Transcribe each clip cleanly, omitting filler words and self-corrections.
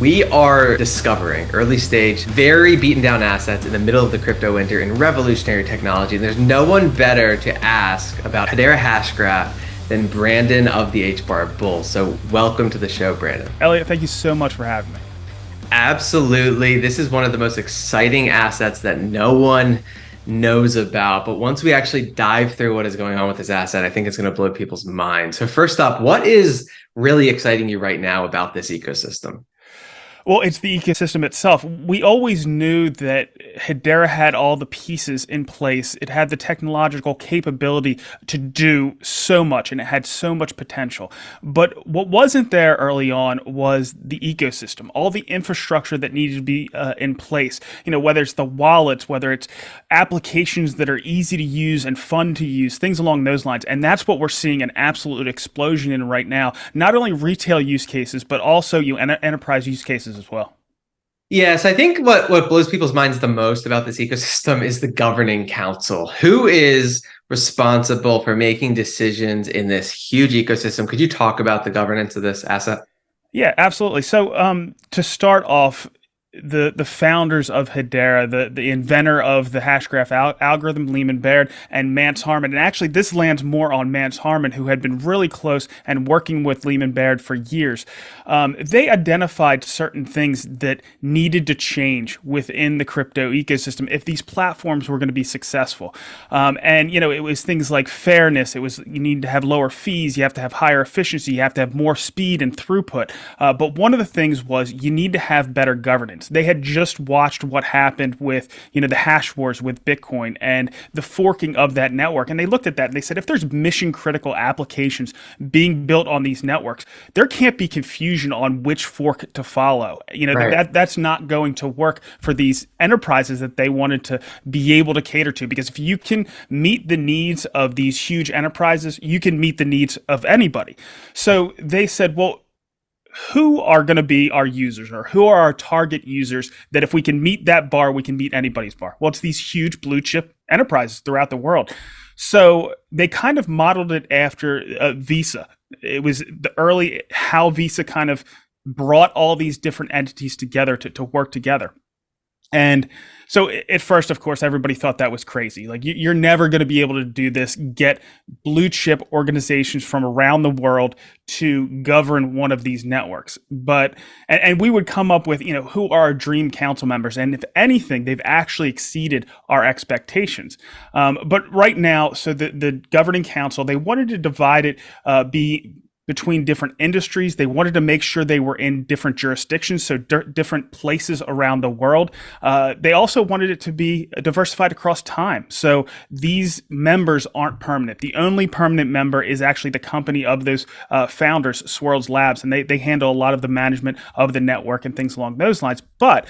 We are discovering early stage, very beaten down assets in the middle of the crypto winter in revolutionary technology. And there's no one better to ask about Hedera Hashgraph than Brandon of the HBAR Bull. So welcome to the show, Brandon. Eliot, thank you so much for having me. Absolutely. This is one of the most exciting assets that no one knows about. But once we actually dive through what is going on with this asset, I think it's going to blow people's minds. So first up, what is really exciting you right now about this ecosystem? Well, it's the ecosystem itself. We always knew that Hedera had all the pieces in place. It had the technological capability to do so much, and it had so much potential. But what wasn't there early on was the ecosystem, all the infrastructure that needed to be in place. You know, whether it's the wallets, whether it's applications that are easy to use and fun to use, things along those lines. And that's what we're seeing an absolute explosion in right now. Not only retail use cases, but also enterprise use cases as well. Yes, I think what blows people's minds the most about this ecosystem is the governing council. Who is responsible for making decisions in this huge ecosystem? Could you talk about the governance of this asset? Yeah, absolutely. So to start off, the founders of Hedera, the inventor of the Hashgraph algorithm, Lehman Baird, and Mance Harmon. And actually, this lands more on Mance Harmon, who had been really close and working with Lehman Baird for years. They identified certain things that needed to change within the crypto ecosystem if these platforms were going to be successful. And, you know, it was things like fairness. It was you need to have lower fees. You have to have higher efficiency. You have to have more speed and throughput. But one of the things was you need to have better governance. They had just watched what happened with, you know, the hash wars with Bitcoin and the forking of that network. And they looked at that and they said, if there's mission critical applications being built on these networks, there can't be confusion on which fork to follow. You know, right. That's not going to work for these enterprises that they wanted to be able to cater to. Because if you can meet the needs of these huge enterprises, you can meet the needs of anybody. So they said, well, who are going to be our users, or who are our target users that if we can meet that bar, we can meet anybody's bar? Well, it's these huge blue chip enterprises throughout the world. So they kind of modeled it after Visa. It was the early how Visa kind of brought all these different entities together to work together. And so at first, of course, everybody thought that was crazy. Like, you're never going to be able to do this, get blue chip organizations from around the world to govern one of these networks. But, and we would come up with, you know, who are our dream council members? And if anything, they've actually exceeded our expectations. But right now, so the governing council, they wanted to divide it, between different industries. They wanted to make sure they were in different jurisdictions, so different places around the world. They also wanted it to be diversified across time. So these members aren't permanent. The only permanent member is actually the company of those founders, Swirls Labs, and they handle a lot of the management of the network and things along those lines. But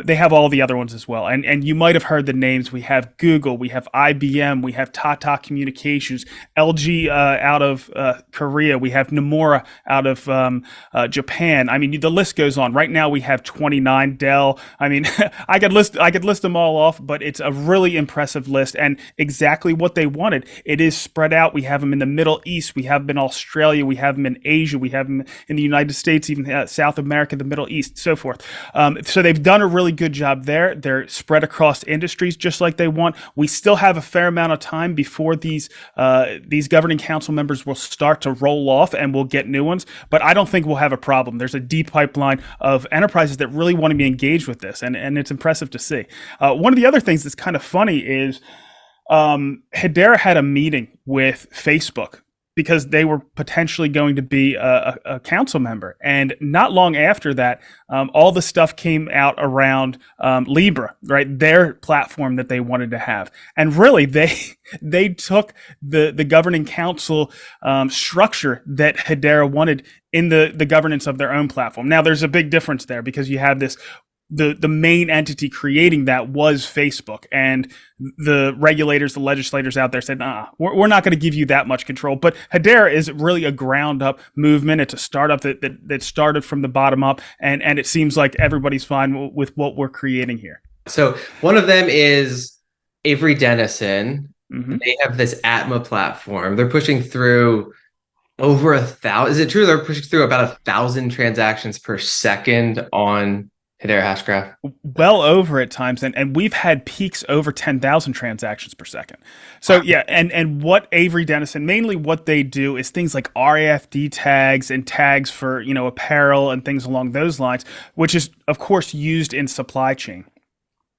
they have all the other ones as well. And you might have heard the names. We have Google, we have IBM, we have Tata Communications, LG out of Korea, we have Nomura out of Japan. I mean, the list goes on. Right now, we have 29. Dell. I mean, I could list them all off, but it's a really impressive list and exactly what they wanted. It is spread out. We have them in the Middle East. We have them in Australia. We have them in Asia. We have them in the United States, even South America, the Middle East, so forth. So they've done a really good job there. They're spread across industries just like they want. We still have a fair amount of time before these governing council members will start to roll off, and we'll get new ones, but I don't think we'll have a problem. There's a deep pipeline of enterprises that really want to be engaged with this, and it's impressive to see. One of the other things that's kind of funny is Hedera had a meeting with Facebook because they were potentially going to be a council member. And not long after that, all the stuff came out around Libra, right? Their platform that they wanted to have. And really, they took the governing council structure that Hedera wanted in the governance of their own platform. Now, there's a big difference there because you have this the main entity creating that was Facebook, and the regulators, the legislators out there said, we're not going to give you that much control. But Hedera is really a ground up movement. It's a startup that started from the bottom up, and it seems like everybody's fine with what we're creating here. So one of them is Avery Dennison. Mm-hmm. They have this Atma platform. They're pushing through Over 1,000. Is it true they're pushing through about 1,000 transactions per second on Hedera Hashgraph? Well over at times, and we've had peaks over 10,000 transactions per second. So Wow. yeah, and what Avery Dennison, mainly what they do is things like RAFD tags and tags for, apparel and things along those lines, which is of course used in supply chain.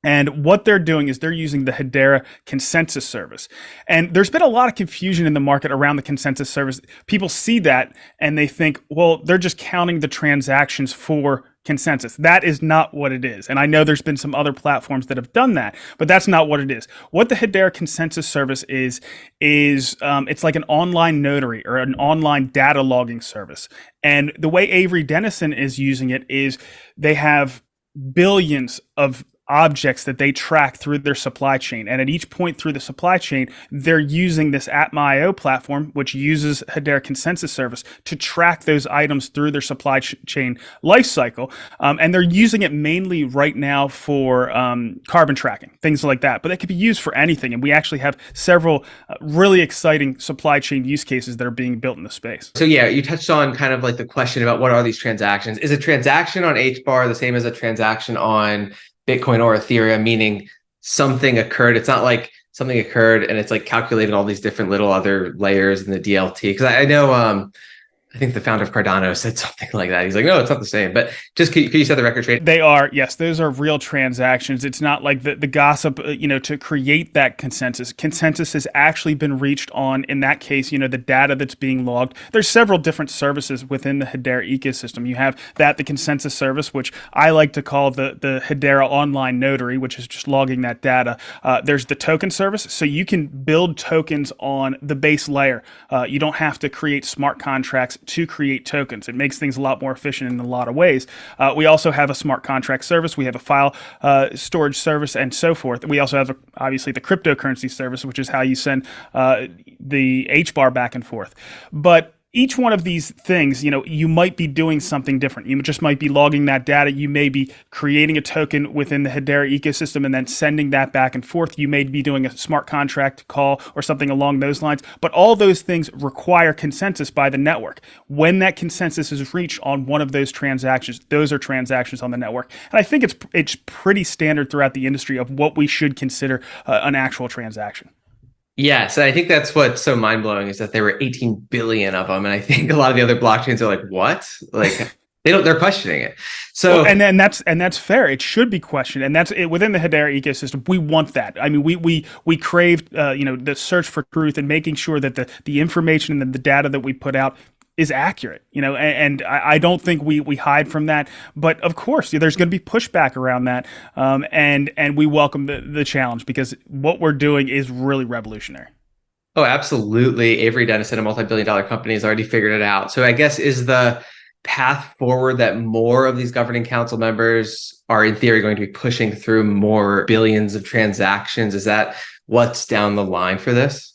And what they're doing is they're using the Hedera consensus service. And there's been a lot of confusion in the market around the consensus service. People see that and they think, well, they're just counting the transactions for consensus. That is not what it is. And I know there's been some other platforms that have done that, but that's not what it is. What the Hedera consensus service is it's like an online notary or an online data logging service. And the way Avery Dennison is using it is they have billions of objects that they track through their supply chain. And at each point through the supply chain, they're using this Atma.io platform, which uses Hedera consensus service to track those items through their supply chain lifecycle. And they're using it mainly right now for carbon tracking, things like that. But that could be used for anything. And we actually have several really exciting supply chain use cases that are being built in the space. So yeah, you touched on kind of like the question about what are these transactions? Is a transaction on HBAR the same as a transaction on Bitcoin or Ethereum, meaning something occurred? It's not like something occurred and it's like calculating all these different little other layers in the DLT. Because I know, I think the founder of Cardano said something like that. He's like, no, it's not the same. But just could you set the record straight? They are, yes, those are real transactions. It's not like the gossip, to create that consensus. Consensus has actually been reached on, in that case, the data that's being logged. There's several different services within the Hedera ecosystem. You have the consensus service, which I like to call the Hedera online notary, which is just logging that data. There's the token service. So you can build tokens on the base layer. You don't have to create smart contracts to create tokens. It makes things a lot more efficient in a lot of ways. We also have a smart contract service. We have a file storage service and so forth. We also have, obviously, the cryptocurrency service, which is how you send the HBAR back and forth. But each one of these things, you might be doing something different. You just might be logging that data. You may be creating a token within the Hedera ecosystem and then sending that back and forth. You may be doing a smart contract call or something along those lines. But all those things require consensus by the network. When that consensus is reached on one of those transactions, those are transactions on the network. And I think it's pretty standard throughout the industry of what we should consider an actual transaction. Yes, and I think that's what's so mind-blowing is that there were 18 billion of them. And I think a lot of the other blockchains are like, what? Like they're questioning it. So well, and that's fair. It should be questioned, and that's it, within the Hedera ecosystem. We want that. I mean, we crave the search for truth and making sure that the information and the data that we put out is accurate, and I don't think we hide from that. But of course, there's going to be pushback around that, and we welcome the challenge because what we're doing is really revolutionary. oh, absolutely. Avery Dennison, a multi-billion-dollar company, has already figured it out. So I guess is the path forward that more of these governing council members are in theory going to be pushing through more billions of transactions? Is that what's down the line for this?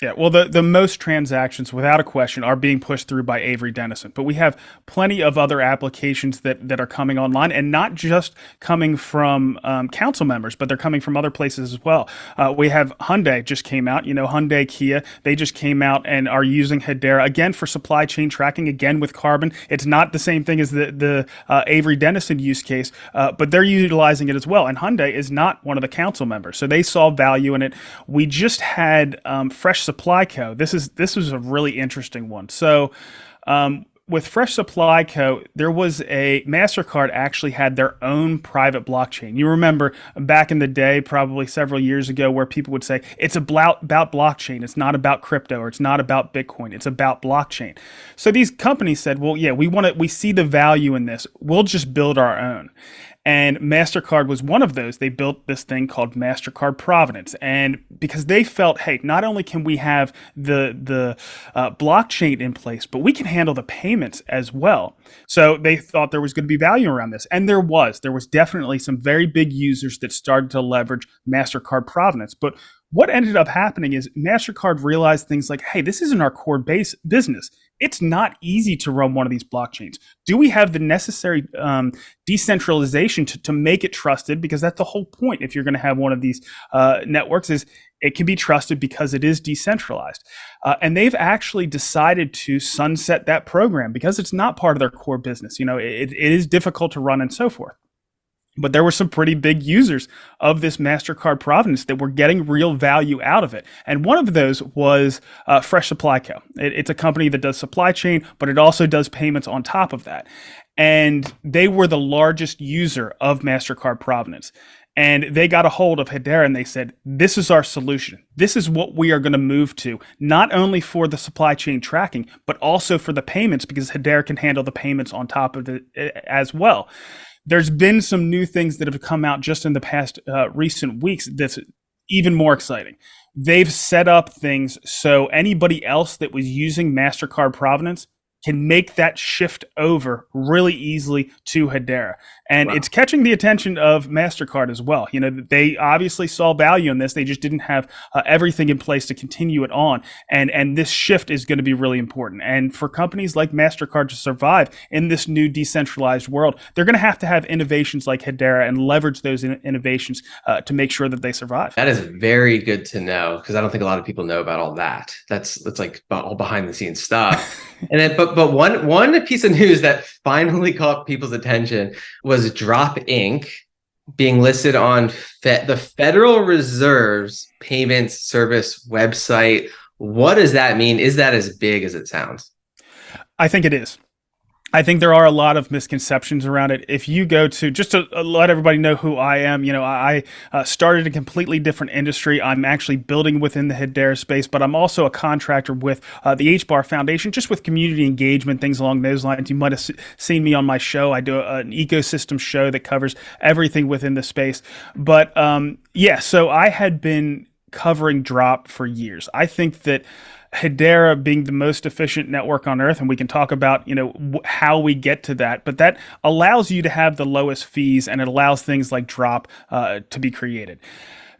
Yeah, well, the most transactions, without a question, are being pushed through by Avery Dennison. But we have plenty of other applications that are coming online, and not just coming from council members, but they're coming from other places as well. We have Hyundai just came out. Hyundai, Kia, they just came out and are using Hedera, again, for supply chain tracking, again, with carbon. It's not the same thing as the Avery Dennison use case, but they're utilizing it as well. And Hyundai is not one of the council members, so they saw value in it. We just had Fresh Supply Co. This was a really interesting one. So with Fresh Supply Co., there was MasterCard actually had their own private blockchain. You remember back in the day, probably several years ago, where people would say, it's about blockchain. It's not about crypto, or it's not about Bitcoin. It's about blockchain. So these companies said, well, yeah, we see the value in this. We'll just build our own. And MasterCard was one of those. They built this thing called MasterCard Provenance. And because they felt, hey, not only can we have the blockchain in place, but we can handle the payments as well. So they thought there was going to be value around this. And there was. There was definitely some very big users that started to leverage MasterCard Provenance. But what ended up happening is MasterCard realized things like, hey, this isn't our core business. it's not easy to run one of these blockchains. Do we have the necessary decentralization to make it trusted? Because that's the whole point. If you're going to have one of these networks, is it can be trusted because it is decentralized. And they've actually decided to sunset that program because it's not part of their core business. It is difficult to run and so forth. But there were some pretty big users of this MasterCard Provenance that were getting real value out of it. And one of those was Fresh Supply Co. It's a company that does supply chain, but it also does payments on top of that. And they were the largest user of MasterCard Provenance. And they got a hold of Hedera and they said, this is our solution. This is what we are going to move to, not only for the supply chain tracking, but also for the payments, because Hedera can handle the payments on top of it as well. There's been some new things that have come out just in the past recent weeks that's even more exciting. They've set up things so anybody else that was using MasterCard Provenance can make that shift over really easily to Hedera. And It's catching the attention of MasterCard as well. They obviously saw value in this. They just didn't have everything in place to continue it on. And this shift is going to be really important. And for companies like MasterCard to survive in this new decentralized world, they're going to have innovations like Hedera and leverage those innovations to make sure that they survive. That is very good to know, because I don't think a lot of people know about all that. That's like all behind the scenes stuff. And then, but one piece of news that finally caught people's attention was Drop Inc. being listed on the Federal Reserve's payments service website. What does that mean? Is that as big as it sounds? I think it is. I think there are a lot of misconceptions around it. If you go to, just to let everybody know who I am, I started a completely different industry. I'm actually building within the Hedera space, but I'm also a contractor with the HBAR Foundation, just with community engagement, things along those lines. You might have seen me on my show. I do an ecosystem show that covers everything within the space. But so I had been covering Drop for years. I think that Hedera being the most efficient network on earth, and we can talk about how we get to that, but that allows you to have the lowest fees, and it allows things like Drop to be created.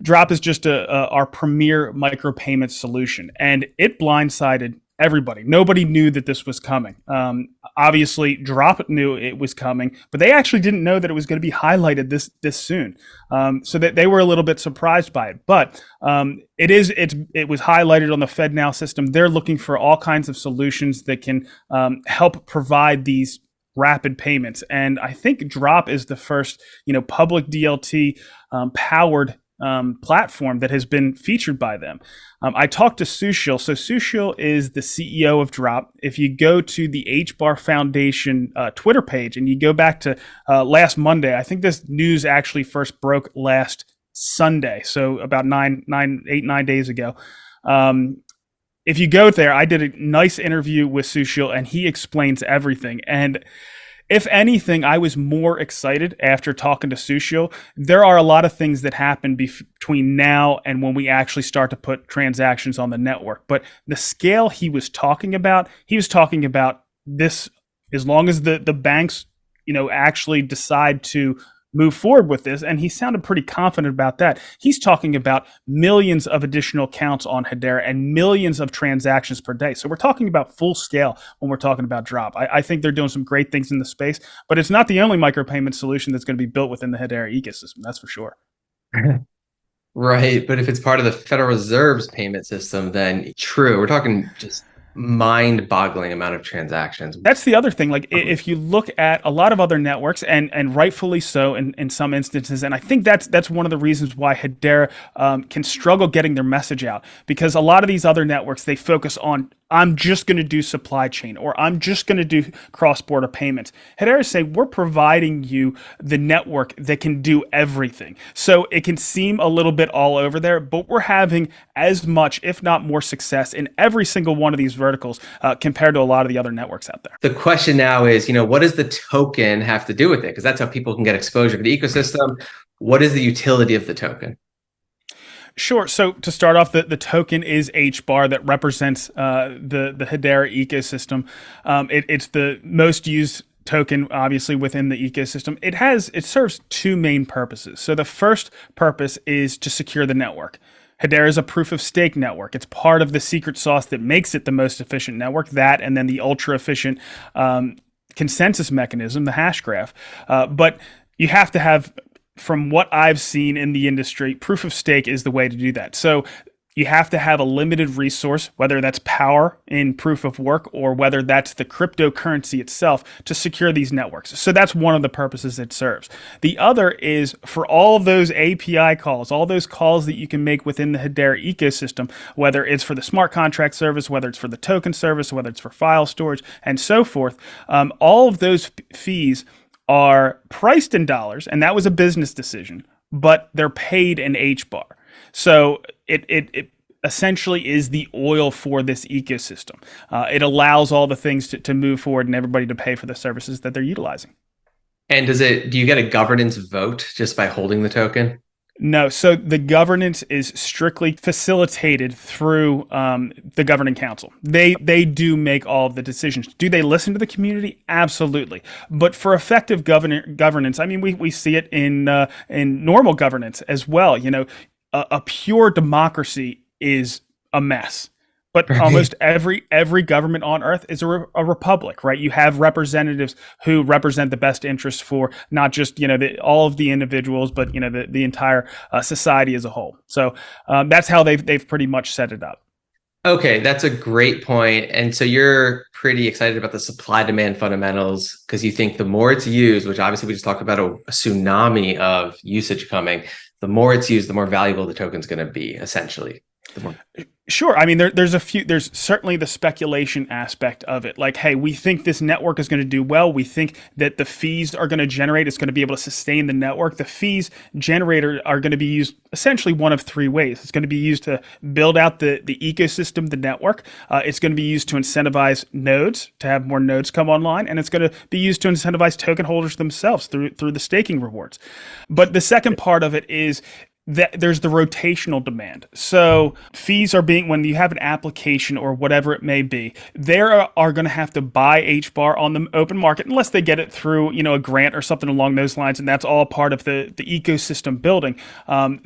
Drop is just our premier micropayment solution, and it blindsided everybody. Nobody knew that this was coming. Obviously, Drop knew it was coming, but they actually didn't know that it was going to be highlighted this soon. So that they were a little bit surprised by it. But it was highlighted on the FedNow system. They're looking for all kinds of solutions that can help provide these rapid payments. And I think Drop is the first, public DLT powered platform that has been featured by them. I talked to Sushil. So Sushil is the CEO of Drop. If you go to the HBAR Foundation Twitter page and you go back to last Monday, I think this news actually first broke last Sunday, so about 9 days ago. If you go there, I did a nice interview with Sushil, and he explains everything. And if anything, I was more excited after talking to Sushil. There are a lot of things that happen between now and when we actually start to put transactions on the network. But the scale he was talking about this, as long as the banks, actually decide to move forward with this, and he sounded pretty confident about that. He's talking about millions of additional accounts on Hedera and millions of transactions per day. So we're talking about full scale when we're talking about Drop. I think they're doing some great things in the space, but it's not the only micropayment solution that's going to be built within the Hedera ecosystem. That's for sure. Right. But if it's part of the Federal Reserve's payment system, then true. We're talking just mind-boggling amount of transactions. That's the other thing. Like, if you look at a lot of other networks, and rightfully so in some instances, and I think that's one of the reasons why Hedera can struggle getting their message out, because a lot of these other networks, they focus on, I'm just going to do supply chain, or I'm just going to do cross-border payments. Hedera say, we're providing you the network that can do everything. So it can seem a little bit all over there, but we're having as much, if not more, success in every single one of these verticals compared to a lot of the other networks out there. The question now is, what does the token have to do with it? Because that's how people can get exposure to the ecosystem. What is the utility of the token? Sure. So to start off, the token is HBAR that represents the Hedera ecosystem. It's the most used token, obviously, within the ecosystem. It serves two main purposes. So the first purpose is to secure the network. Hedera is a proof of stake network. It's part of the secret sauce that makes it the most efficient network. That and then the ultra efficient consensus mechanism, the Hashgraph. But you have to have, from what I've seen in the industry, proof of stake is the way to do that. So you have to have a limited resource, whether that's power in proof of work or whether that's the cryptocurrency itself, to secure these networks. So that's one of the purposes it serves. The other is for all of those API calls, all those calls that you can make within the Hedera ecosystem, whether it's for the smart contract service, whether it's for the token service, whether it's for file storage, and so forth. All of those fees are priced in dollars, and that was a business decision, but they're paid in HBAR. So it essentially is the oil for this ecosystem. It allows all the things to move forward and everybody to pay for the services that they're utilizing. And do you get a governance vote just by holding the token? No, so the governance is strictly facilitated through the governing council. They do make all of the decisions. Do they listen to the community? Absolutely. But for effective governance, I mean, we see it in normal governance as well. You know, a pure democracy is a mess. But almost every government on earth is a republic, right? You have representatives who represent the best interests for not just, you know, all of the individuals, but, you know, the entire society as a whole. So that's how they've pretty much set it up. Okay, that's a great point. And so you're pretty excited about the supply demand fundamentals because you think the more it's used, which obviously we just talked about a tsunami of usage coming, the more it's used, the more valuable the token's going to be, essentially. Sure. I mean, there's certainly the speculation aspect of it. Like, hey, we think this network is going to do well. We think that the fees are going to generate. It's going to be able to sustain the network. The fees generator are going to be used essentially one of three ways. It's going to be used to build out the ecosystem, the network. It's going to be used to incentivize nodes, to have more nodes come online. And it's going to be used to incentivize token holders themselves through the staking rewards. But the second part of it is that there's the rotational demand. So fees are when you have an application or whatever it may be, they are going to have to buy HBAR on the open market unless they get it through, you know, a grant or something along those lines. And that's all part of the ecosystem building.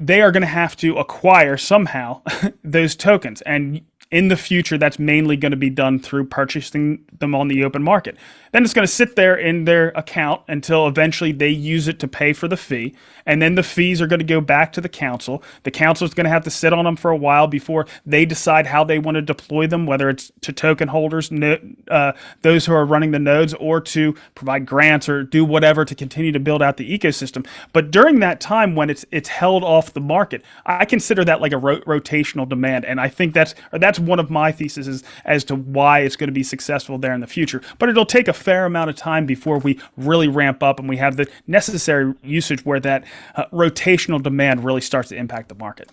They are going to have to acquire somehow those tokens. And in the future, that's mainly going to be done through purchasing them on the open market. Then it's going to sit there in their account until eventually they use it to pay for the fee. And then the fees are going to go back to the council. The council is going to have to sit on them for a while before they decide how they want to deploy them, whether it's to token holders, those who are running the nodes, or to provide grants or do whatever to continue to build out the ecosystem. But during that time when it's held off the market, I consider that like a rotational demand. And I think that's one of my theses as to why it's going to be successful there in the future. But it'll take a fair amount of time before we really ramp up and we have the necessary usage where that rotational demand really starts to impact the market.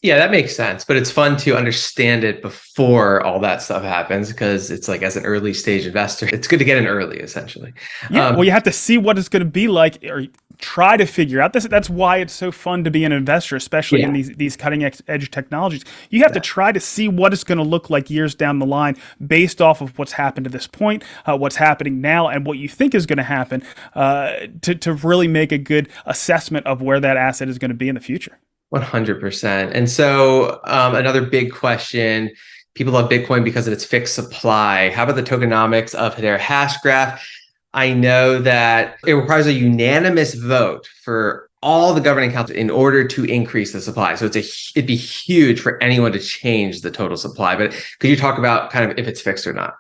Yeah, that makes sense. But it's fun to understand it before all that stuff happens because it's like as an early stage investor, it's good to get in early, essentially. Yeah, well, you have to see what it's going to be like or try to figure out this. That's why it's so fun to be an investor, especially in these cutting edge technologies. You have to try to see what it's going to look like years down the line based off of what's happened to this point, what's happening now, and what you think is going to happen to really make a good assessment of where that asset is going to be in the future. 100%. And so another big question, people love Bitcoin because of its fixed supply. How about the tokenomics of Hedera Hashgraph? I know that it requires a unanimous vote for all the governing council in order to increase the supply. So it'd be huge for anyone to change the total supply. But could you talk about kind of if it's fixed or not?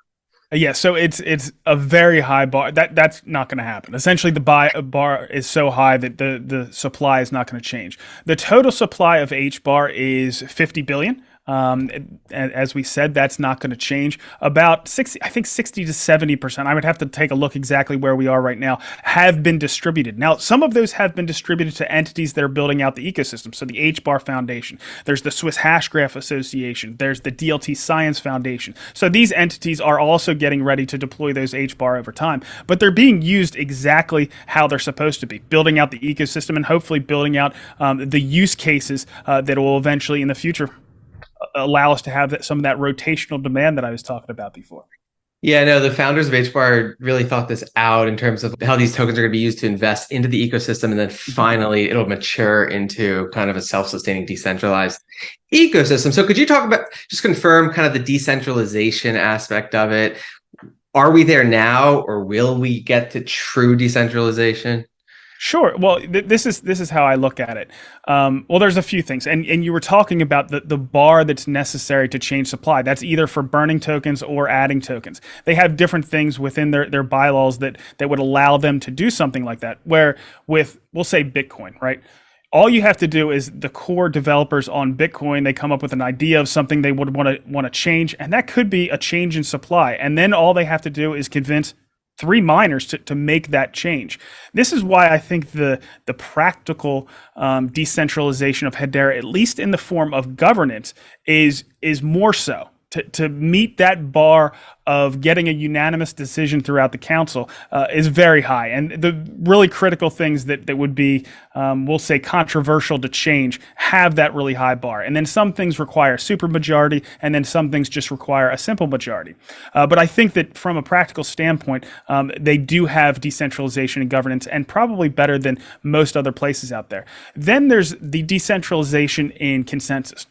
Yeah, so it's a very high bar. That's not going to happen. Essentially, the bar is so high that the supply is not going to change. The total supply of HBAR is 50 billion. As we said, that's not going to change. About 60 to 70%, I would have to take a look exactly where we are right now, have been distributed. Now, some of those have been distributed to entities that are building out the ecosystem. So the HBAR Foundation, there's the Swiss Hashgraph Association, there's the DLT Science Foundation. So these entities are also getting ready to deploy those HBAR over time, but they're being used exactly how they're supposed to be, building out the ecosystem and hopefully building out the use cases that will eventually in the future allow us to have some of that rotational demand that I was talking about before. Yeah, no, the founders of HBAR really thought this out in terms of how these tokens are going to be used to invest into the ecosystem. And then Mhm. finally, it'll mature into kind of a self sustaining, decentralized ecosystem. So, could you talk about just confirm kind of the decentralization aspect of it? Are we there now, or will we get to true decentralization? Sure. Well, this is how I look at it. Well, there's a few things, and you were talking about the bar that's necessary to change supply. That's either for burning tokens or adding tokens. They have different things within their bylaws that would allow them to do something like that. Where with we'll say Bitcoin, right? All you have to do is the core developers on Bitcoin, they come up with an idea of something they would want to change, and that could be a change in supply. And then all they have to do is convince three miners to make that change. This is why I think the practical decentralization of Hedera, at least in the form of governance, is more so. To meet that bar of getting a unanimous decision throughout the council is very high. And the really critical things that would be, we'll say, controversial to change have that really high bar. And then some things require supermajority, and then some things just require a simple majority. But I think that from a practical standpoint, they do have decentralization and governance, and probably better than most other places out there. Then there's the decentralization in consensus.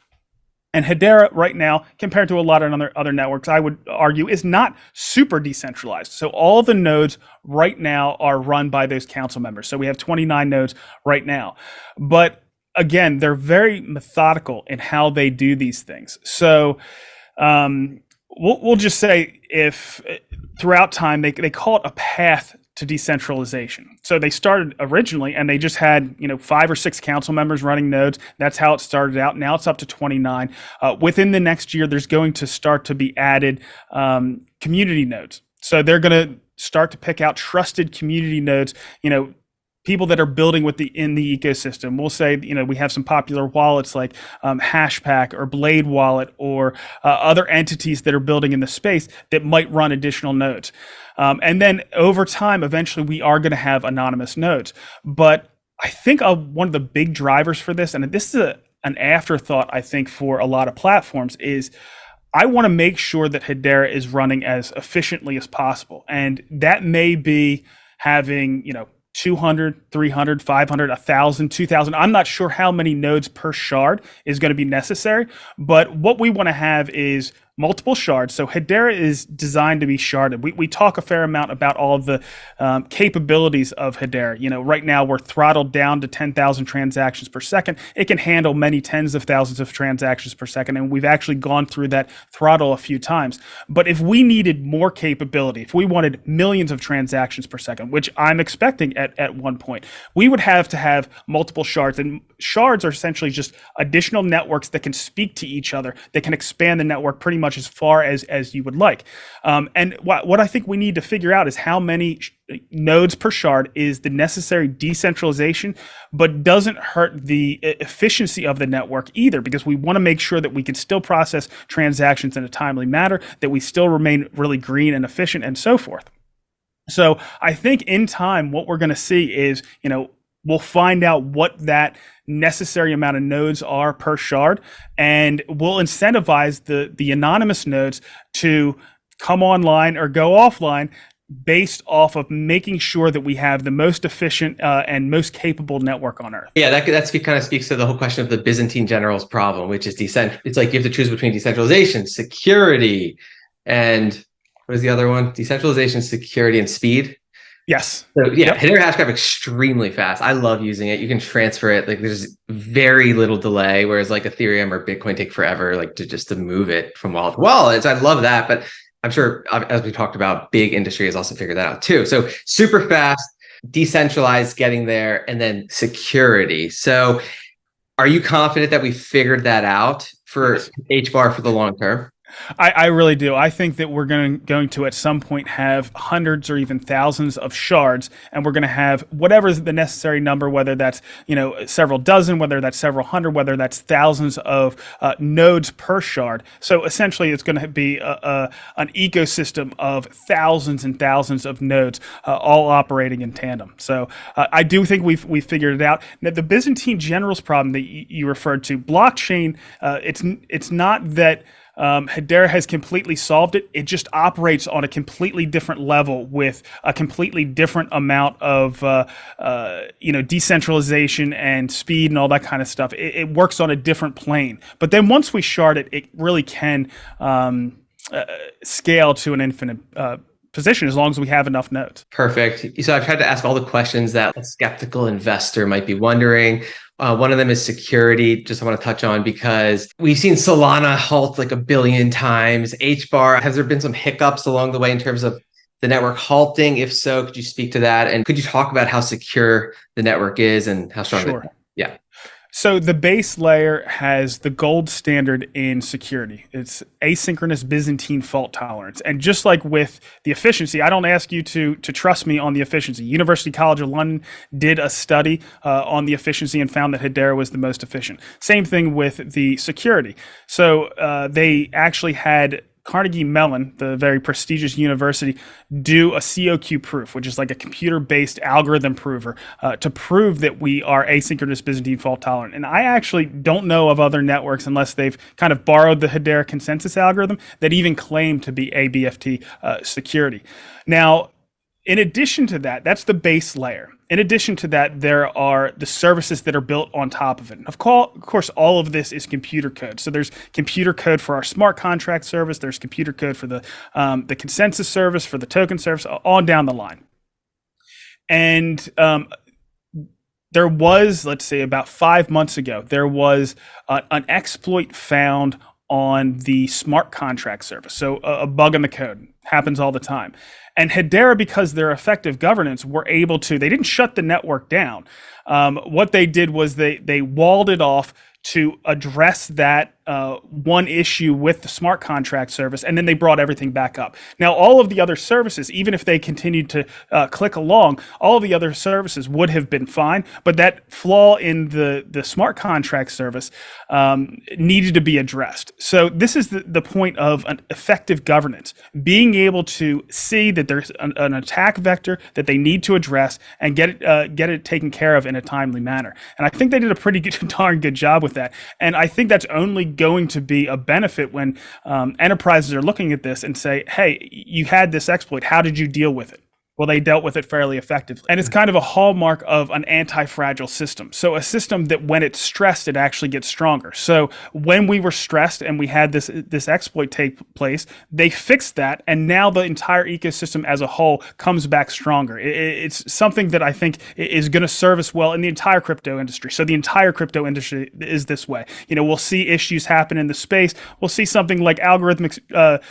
And Hedera right now, compared to a lot of other networks, I would argue is not super decentralized. So all the nodes right now are run by those council members. So we have 29 nodes right now. But again, they're very methodical in how they do these things. So we'll just say if throughout time they call it a path to decentralization. So they started originally and they just had, 5 or 6 council members running nodes. That's how it started out. Now it's up to 29. Within the next year, there's going to start to be added community nodes. So they're going to start to pick out trusted community nodes, people that are building in the ecosystem. We'll say, we have some popular wallets like Hashpack or Blade Wallet or other entities that are building in the space that might run additional nodes. And then over time, eventually we are going to have anonymous nodes. But I think one of the big drivers for this, and this is an afterthought, I think, for a lot of platforms, is I want to make sure that Hedera is running as efficiently as possible. And that may be having, 200, 300, 500, 1,000, 2,000. I'm not sure how many nodes per shard is going to be necessary, but what we want to have is multiple shards. So Hedera is designed to be sharded. We talk a fair amount about all of the capabilities of Hedera. Right now we're throttled down to 10,000 transactions per second. It can handle many tens of thousands of transactions per second, and we've actually gone through that throttle a few times. But if we needed more capability, if we wanted millions of transactions per second, which I'm expecting at one point, we would have to have multiple shards. And shards are essentially just additional networks that can speak to each other, that can expand the network pretty much as far as you would like. And what I think we need to figure out is how many nodes per shard is the necessary decentralization, but doesn't hurt the efficiency of the network either, because we want to make sure that we can still process transactions in a timely manner, that we still remain really green and efficient, and so forth. So I think in time, what we're going to see is, we'll find out what that necessary amount of nodes are per shard, and we'll incentivize the anonymous nodes to come online or go offline based off of making sure that we have the most efficient and most capable network on Earth. Yeah, that kind of speaks to the whole question of the Byzantine generals problem, which is It's like you have to choose between decentralization, security, and what is the other one? Decentralization, security, and speed. Yes. So yeah, Yep. Hedera Hashgraph extremely fast. I love using it. You can transfer it. Like there's very little delay, whereas like Ethereum or Bitcoin take forever, like to move it from wallet to wallet. So I love that. But I'm sure, as we talked about, big industry has also figured that out too. So super fast, decentralized, getting there, and then security. So are you confident that we figured that out for Yes. HBAR for the long term? I really do. I think that we're going to at some point have hundreds or even thousands of shards, and we're going to have whatever the necessary number, whether that's several dozen, whether that's several hundred, whether that's thousands of nodes per shard. So essentially, it's going to be an ecosystem of thousands and thousands of nodes, all operating in tandem. So I do think we've figured it out. Now, the Byzantine generals problem that you referred to, blockchain, it's not that. Hedera has completely solved it. It just operates on a completely different level with a completely different amount of decentralization and speed and all that kind of stuff. It works on a different plane. But then once we shard it, it really can scale to an infinite position as long as we have enough nodes. Perfect. So I've tried to ask all the questions that a skeptical investor might be wondering. One of them is security, just I want to touch on because we've seen Solana halt like 1 billion times. HBAR, has there been some hiccups along the way in terms of the network halting? If so, could you speak to that? And could you talk about how secure the network is and how strong Sure. it is? Yeah. So the base layer has the gold standard in security. It's asynchronous Byzantine fault tolerance. And just like with the efficiency, I don't ask you to trust me on the efficiency. University College of London did a study on the efficiency and found that Hedera was the most efficient. Same thing with the security. So they actually had Carnegie Mellon, the very prestigious university, do a COQ proof, which is like a computer-based algorithm prover to prove that we are asynchronous Byzantine fault tolerant. And I actually don't know of other networks, unless they've kind of borrowed the Hedera consensus algorithm, that even claim to be ABFT security. Now, in addition to that, that's the base layer. In addition to that, there are the services that are built on top of it. Of course, all of this is computer code. So there's computer code for our smart contract service. There's computer code for the consensus service, for the token service, on down the line. And there was, let's say about 5 months ago, there was an exploit found on the smart contract service. So a bug in the code happens all the time. And Hedera, because their effective governance, were able to, they didn't shut the network down. What they did was they walled it off to address that one issue with the smart contract service, and then they brought everything back up. Now, all of the other services, even if they continued to click along, all of the other services would have been fine, but that flaw in the smart contract service needed to be addressed. So this is the point of an effective governance, being able to see that there's an attack vector that they need to address and get it taken care of in a timely manner. And I think they did a pretty darn good job with that. And I think that's only going to be a benefit when enterprises are looking at this and say, hey, you had this exploit. How did you deal with it? Well, they dealt with it fairly effectively. And it's kind of a hallmark of an anti-fragile system. So a system that when it's stressed, it actually gets stronger. So when we were stressed and we had this exploit take place, they fixed that. And now the entire ecosystem as a whole comes back stronger. It's something that I think is going to serve us well in the entire crypto industry. So the entire crypto industry is this way. We'll see issues happen in the space. We'll see something like algorithmic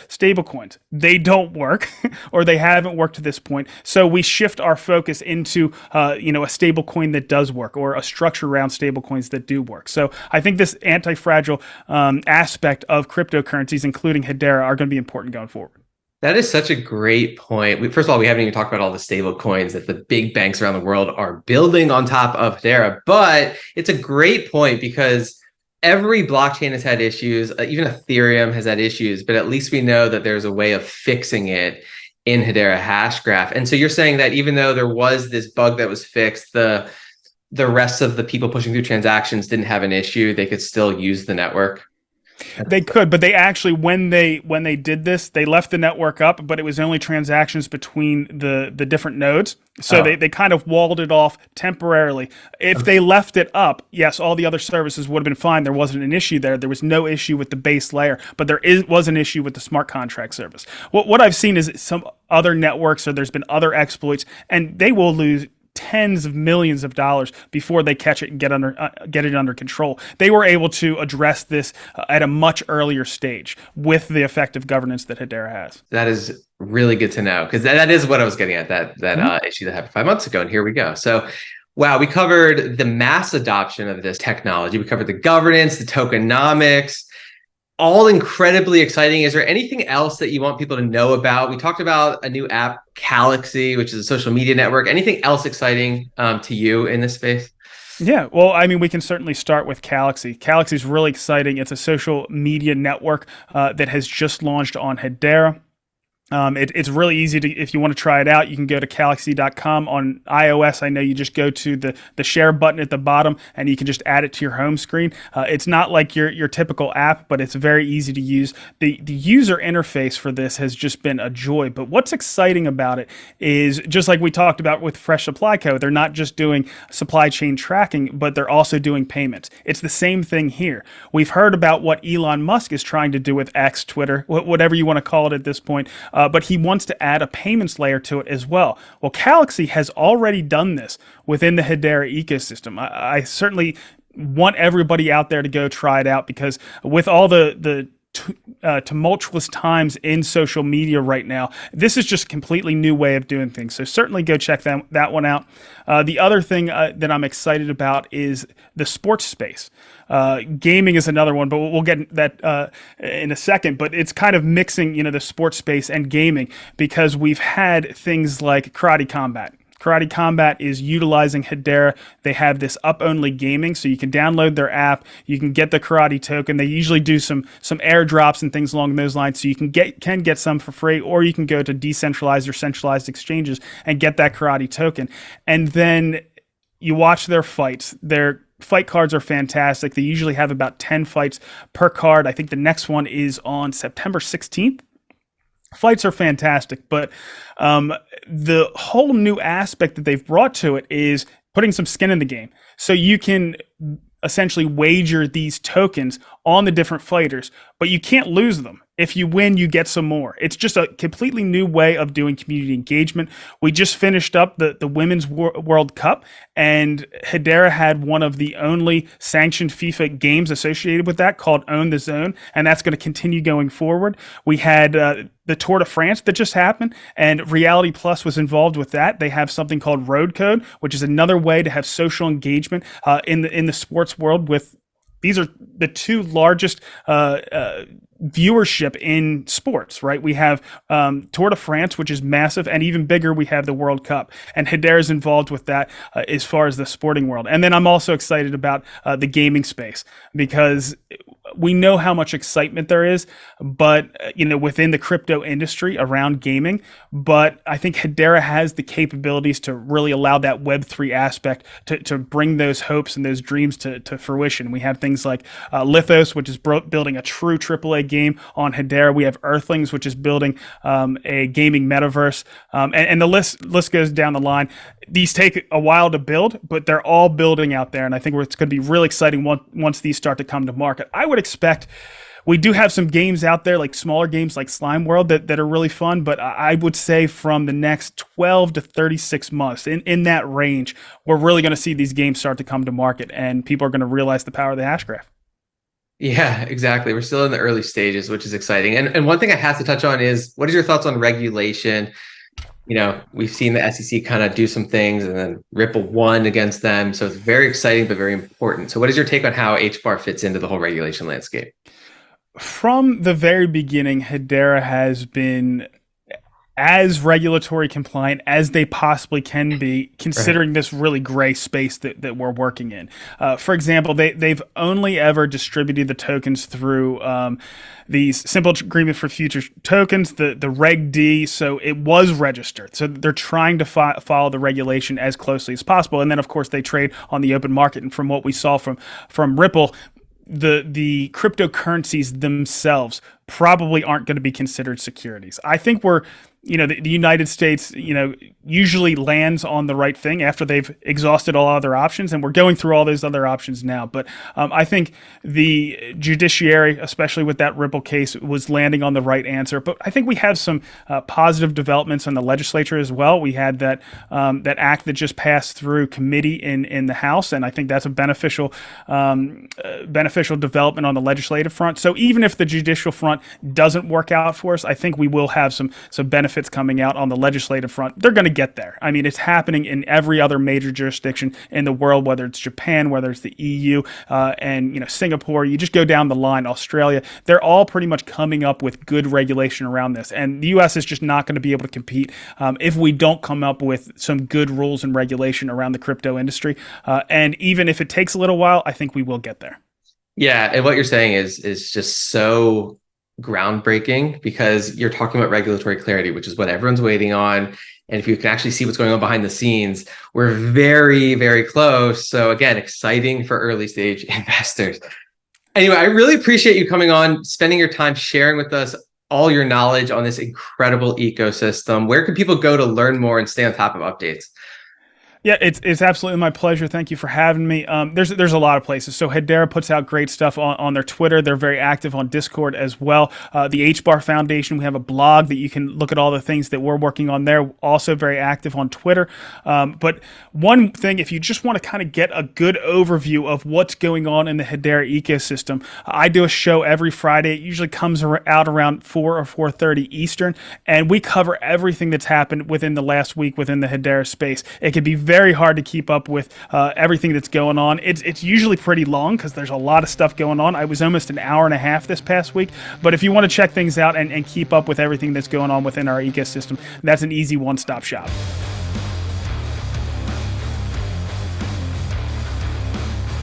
stablecoins. They don't work or they haven't worked to this point. So we shift our focus into, a stable coin that does work, or a structure around stable coins that do work. So I think this anti-fragile aspect of cryptocurrencies, including Hedera, are going to be important going forward. That is such a great point. First of all, we haven't even talked about all the stable coins that the big banks around the world are building on top of Hedera, but it's a great point because every blockchain has had issues. Even Ethereum has had issues, but at least we know that there's a way of fixing it in Hedera Hashgraph. And so you're saying that even though there was this bug that was fixed, the rest of the people pushing through transactions didn't have an issue. They could still use the network. They could, but they actually, when they did this, they left the network up, but it was only transactions between the different nodes. So they kind of walled it off temporarily. If they left it up, yes, all the other services would have been fine. There wasn't an issue there. There was no issue with the base layer, but there was an issue with the smart contract service. What I've seen is some other networks, or there's been other exploits, and they will lose tens of millions of dollars before they catch it and get it under control. They were able to address this at a much earlier stage with the effective governance that Hedera has. That is really good to know, because that is what I was getting at, that issue that happened 5 months ago. And here we go. So, wow, we covered the mass adoption of this technology. We covered the governance, the tokenomics, all incredibly exciting. Is there anything else that you want people to know about? We talked about a new app, Galaxy, which is a social media network. Anything else exciting to you in this space? Yeah, well, I mean, we can certainly start with Galaxy. Galaxy is really exciting. It's a social media network that has just launched on Hedera. It's really easy to, if you want to try it out, you can go to Galaxy.com. On iOS, I know you just go to the share button at the bottom and you can just add it to your home screen. It's not like your typical app, but it's very easy to use. The user interface for this has just been a joy. But what's exciting about it is, just like we talked about with Fresh Supply Co., they're not just doing supply chain tracking, but they're also doing payments. It's the same thing here. We've heard about what Elon Musk is trying to do with X, Twitter, whatever you want to call it at this point. But he wants to add a payments layer to it as well. Well, Galaxy has already done this within the Hedera ecosystem. I certainly want everybody out there to go try it out, because with all the tumultuous times in social media right now, this is just a completely new way of doing things. So certainly go check that one out. The other thing that I'm excited about is the sports space. Gaming is another one, but we'll get that in a second. But it's kind of mixing, the sports space and gaming, because we've had things like Karate Combat. Karate Combat is utilizing Hedera. They have this up-only gaming, so you can download their app. You can get the karate token. They usually do some airdrops and things along those lines, so you can get some for free, or you can go to decentralized or centralized exchanges and get that karate token. And then you watch their fights. Their fight cards are fantastic. They usually have about 10 fights per card. I think the next one is on September 16th. Fights are fantastic, but the whole new aspect that they've brought to it is putting some skin in the game. So you can essentially wager these tokens on the different fighters, but you can't lose them. If you win, you get some more. It's just a completely new way of doing community engagement. We just finished up the Women's World Cup, and Hedera had one of the only sanctioned FIFA games associated with that, called Own the Zone, and that's going to continue going forward. We had the Tour de France that just happened, and Reality Plus was involved with that. They have something called Road Code, which is another way to have social engagement in the sports world. With these are the two largest viewership in sports, right? We have Tour de France, which is massive, and even bigger, we have the World Cup, and Hedera is involved with that as far as the sporting world. And then I'm also excited about the gaming space, because we know how much excitement there is, but within the crypto industry around gaming. But I think Hedera has the capabilities to really allow that Web3 aspect to bring those hopes and those dreams to fruition. We have things like Lithos, which is building a true AAA game on Hedera. We have Earthlings, which is building a gaming metaverse, and the list goes down the line. These take a while to build, but they're all building out there, and I think it's going to be really exciting once these start to come to market. I would expect we do have some games out there, like smaller games like Slime World, that are really fun, but I would say from the next 12 to 36 months, in that range, we're really going to see these games start to come to market, and people are going to realize the power of the Hashgraph. Yeah, exactly. We're still in the early stages, which is exciting. And one thing I have to touch on is, what is your thoughts on regulation? We've seen the SEC kind of do some things, and then Ripple won against them. So it's very exciting, but very important. So what is your take on how HBAR fits into the whole regulation landscape? From the very beginning, Hedera has been as regulatory compliant as they possibly can be, considering this really gray space that we're working in. For example, they've only ever distributed the tokens through these simple agreement for future tokens, the Reg D, so it was registered. So they're trying to follow the regulation as closely as possible. And then, of course, they trade on the open market. And from what we saw from Ripple, the cryptocurrencies themselves probably aren't going to be considered securities. I think the United States, usually lands on the right thing after they've exhausted all other options, and we're going through all those other options now. But I think the judiciary, especially with that Ripple case, was landing on the right answer. But I think we have some positive developments in the legislature as well. We had that act that just passed through committee in the House, and I think that's a beneficial development on the legislative front. So even if the judicial front doesn't work out for us, I think we will have some benefits coming out on the legislative front. They're going to get there. I mean, it's happening in every other major jurisdiction in the world, whether it's Japan, whether it's the EU, and Singapore. You just go down the line, Australia. They're all pretty much coming up with good regulation around this, and the U.S. is just not going to be able to compete if we don't come up with some good rules and regulation around the crypto industry. And even if it takes a little while, I think we will get there. Yeah, and what you're saying is just so groundbreaking because you're talking about regulatory clarity, which is what everyone's waiting on. And if you can actually see what's going on behind the scenes, we're very, very close. So again, exciting for early stage investors. Anyway, I really appreciate you coming on, spending your time sharing with us all your knowledge on this incredible ecosystem. Where can people go to learn more and stay on top of updates? Yeah, it's absolutely my pleasure. Thank you for having me. There's a lot of places. So Hedera puts out great stuff on their Twitter. They're very active on Discord as well. The HBAR Foundation, we have a blog that you can look at all the things that we're working on there. Also very active on Twitter. But one thing, if you just want to kind of get a good overview of what's going on in the Hedera ecosystem, I do a show every Friday. It usually comes out around 4 or 4:30 Eastern, and we cover everything that's happened within the last week within the Hedera space. It can be very hard to keep up with everything that's going on. It's usually pretty long because there's a lot of stuff going on. I was almost an hour and a half this past week. But if you want to check things out and keep up with everything that's going on within our ecosystem, that's an easy one-stop shop.